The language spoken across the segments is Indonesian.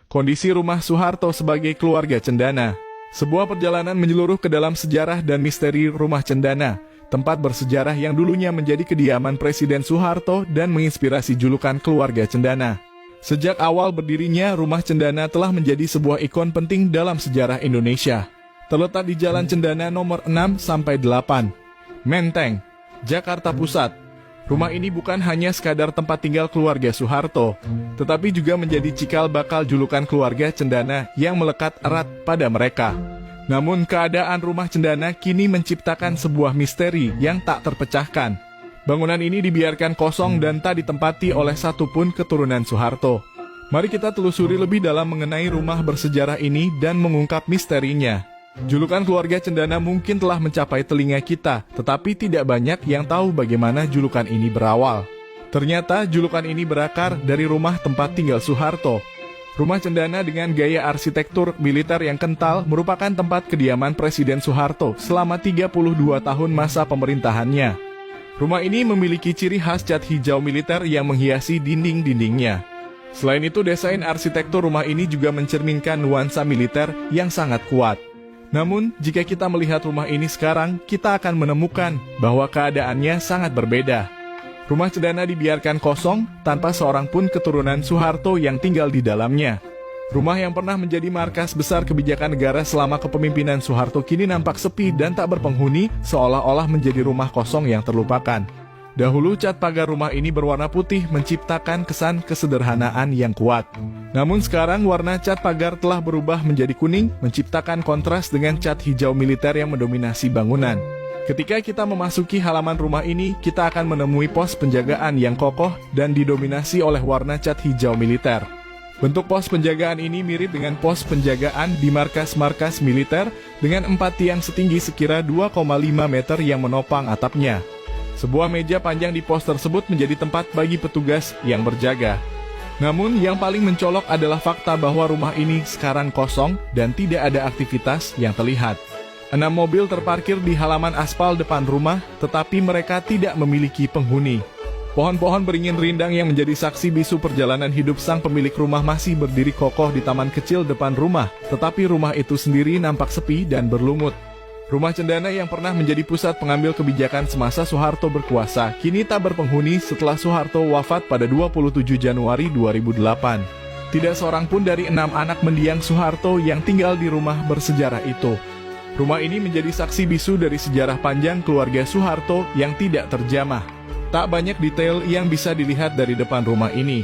Kondisi rumah Soeharto sebagai keluarga cendana. Sebuah perjalanan menyeluruh ke dalam sejarah dan misteri rumah cendana, tempat bersejarah yang dulunya menjadi kediaman Presiden Soeharto dan menginspirasi julukan keluarga cendana. Sejak awal berdirinya, rumah cendana telah menjadi sebuah ikon penting dalam sejarah Indonesia. Terletak di Jalan Cendana nomor 6-8, Menteng, Jakarta Pusat. Rumah ini bukan hanya sekadar tempat tinggal keluarga Soeharto, tetapi juga menjadi cikal bakal julukan keluarga cendana yang melekat erat pada mereka. Namun keadaan rumah cendana kini menciptakan sebuah misteri yang tak terpecahkan. Bangunan ini dibiarkan kosong dan tak ditempati oleh satupun keturunan Soeharto. Mari kita telusuri lebih dalam mengenai rumah bersejarah ini dan mengungkap misterinya. Julukan keluarga cendana mungkin telah mencapai telinga kita, tetapi tidak banyak yang tahu bagaimana julukan ini berawal. Ternyata julukan ini berakar dari rumah tempat tinggal Soeharto. Rumah cendana dengan gaya arsitektur militer yang kental merupakan tempat kediaman Presiden Soeharto selama 32 tahun masa pemerintahannya. Rumah ini memiliki ciri khas cat hijau militer yang menghiasi dinding-dindingnya. Selain itu, desain arsitektur rumah ini juga mencerminkan nuansa militer yang sangat kuat. Namun, jika kita melihat rumah ini sekarang, kita akan menemukan bahwa keadaannya sangat berbeda. Rumah cendana dibiarkan kosong tanpa seorang pun keturunan Soeharto yang tinggal di dalamnya. Rumah yang pernah menjadi markas besar kebijakan negara selama kepemimpinan Soeharto kini nampak sepi dan tak berpenghuni, seolah-olah menjadi rumah kosong yang terlupakan. Dahulu cat pagar rumah ini berwarna putih menciptakan kesan kesederhanaan yang kuat. Namun sekarang warna cat pagar telah berubah menjadi kuning, menciptakan kontras dengan cat hijau militer yang mendominasi bangunan. Ketika kita memasuki halaman rumah ini, kita akan menemui pos penjagaan yang kokoh dan didominasi oleh warna cat hijau militer. Bentuk pos penjagaan ini mirip dengan pos penjagaan di markas-markas militer dengan 4 tiang setinggi sekira 2,5 meter yang menopang atapnya. Sebuah meja panjang di pos tersebut menjadi tempat bagi petugas yang berjaga. Namun yang paling mencolok adalah fakta bahwa rumah ini sekarang kosong dan tidak ada aktivitas yang terlihat. 6 mobil terparkir di halaman aspal depan rumah, tetapi mereka tidak memiliki penghuni. Pohon-pohon beringin rindang yang menjadi saksi bisu perjalanan hidup sang pemilik rumah masih berdiri kokoh di taman kecil depan rumah, tetapi rumah itu sendiri nampak sepi dan berlumut. Rumah cendana yang pernah menjadi pusat pengambil kebijakan semasa Soeharto berkuasa, kini tak berpenghuni setelah Soeharto wafat pada 27 Januari 2008. Tidak seorang pun dari 6 anak mendiang Soeharto yang tinggal di rumah bersejarah itu. Rumah ini menjadi saksi bisu dari sejarah panjang keluarga Soeharto yang tidak terjamah. Tak banyak detail yang bisa dilihat dari depan rumah ini.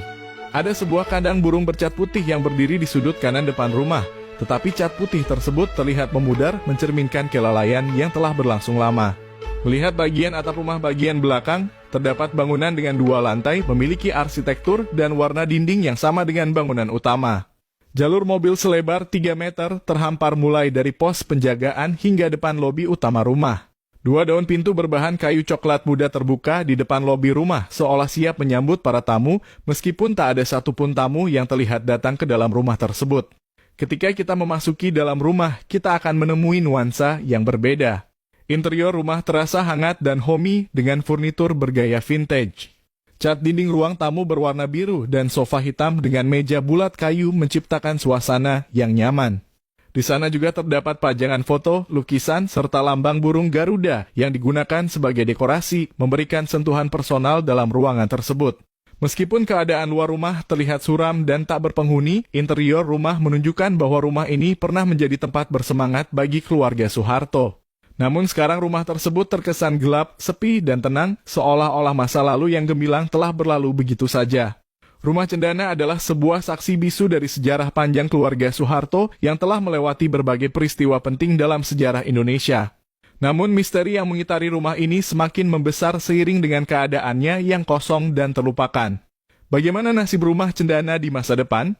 Ada sebuah kandang burung bercat putih yang berdiri di sudut kanan depan rumah, tetapi cat putih tersebut terlihat memudar, mencerminkan kelalaian yang telah berlangsung lama. Melihat bagian atap rumah bagian belakang, terdapat bangunan dengan 2 lantai, memiliki arsitektur dan warna dinding yang sama dengan bangunan utama. Jalur mobil selebar 3 meter terhampar mulai dari pos penjagaan hingga depan lobi utama rumah. 2 daun pintu berbahan kayu coklat muda terbuka di depan lobi rumah, seolah siap menyambut para tamu, meskipun tak ada satupun tamu yang terlihat datang ke dalam rumah tersebut. Ketika kita memasuki dalam rumah, kita akan menemui nuansa yang berbeda. Interior rumah terasa hangat dan homey dengan furnitur bergaya vintage. Cat dinding ruang tamu berwarna biru dan sofa hitam dengan meja bulat kayu menciptakan suasana yang nyaman. Di sana juga terdapat pajangan foto, lukisan, serta lambang burung Garuda yang digunakan sebagai dekorasi, memberikan sentuhan personal dalam ruangan tersebut. Meskipun keadaan luar rumah terlihat suram dan tak berpenghuni, interior rumah menunjukkan bahwa rumah ini pernah menjadi tempat bersemangat bagi keluarga Soeharto. Namun sekarang rumah tersebut terkesan gelap, sepi, dan tenang, seolah-olah masa lalu yang gemilang telah berlalu begitu saja. Rumah cendana adalah sebuah saksi bisu dari sejarah panjang keluarga Soeharto yang telah melewati berbagai peristiwa penting dalam sejarah Indonesia. Namun misteri yang mengitari rumah ini semakin membesar seiring dengan keadaannya yang kosong dan terlupakan. Bagaimana nasib rumah cendana di masa depan?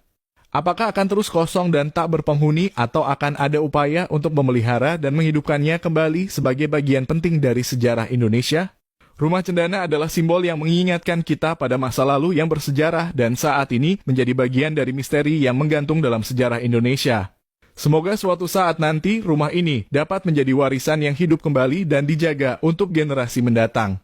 Apakah akan terus kosong dan tak berpenghuni atau akan ada upaya untuk memelihara dan menghidupkannya kembali sebagai bagian penting dari sejarah Indonesia? Rumah cendana adalah simbol yang mengingatkan kita pada masa lalu yang bersejarah dan saat ini menjadi bagian dari misteri yang menggantung dalam sejarah Indonesia. Semoga suatu saat nanti rumah ini dapat menjadi warisan yang hidup kembali dan dijaga untuk generasi mendatang.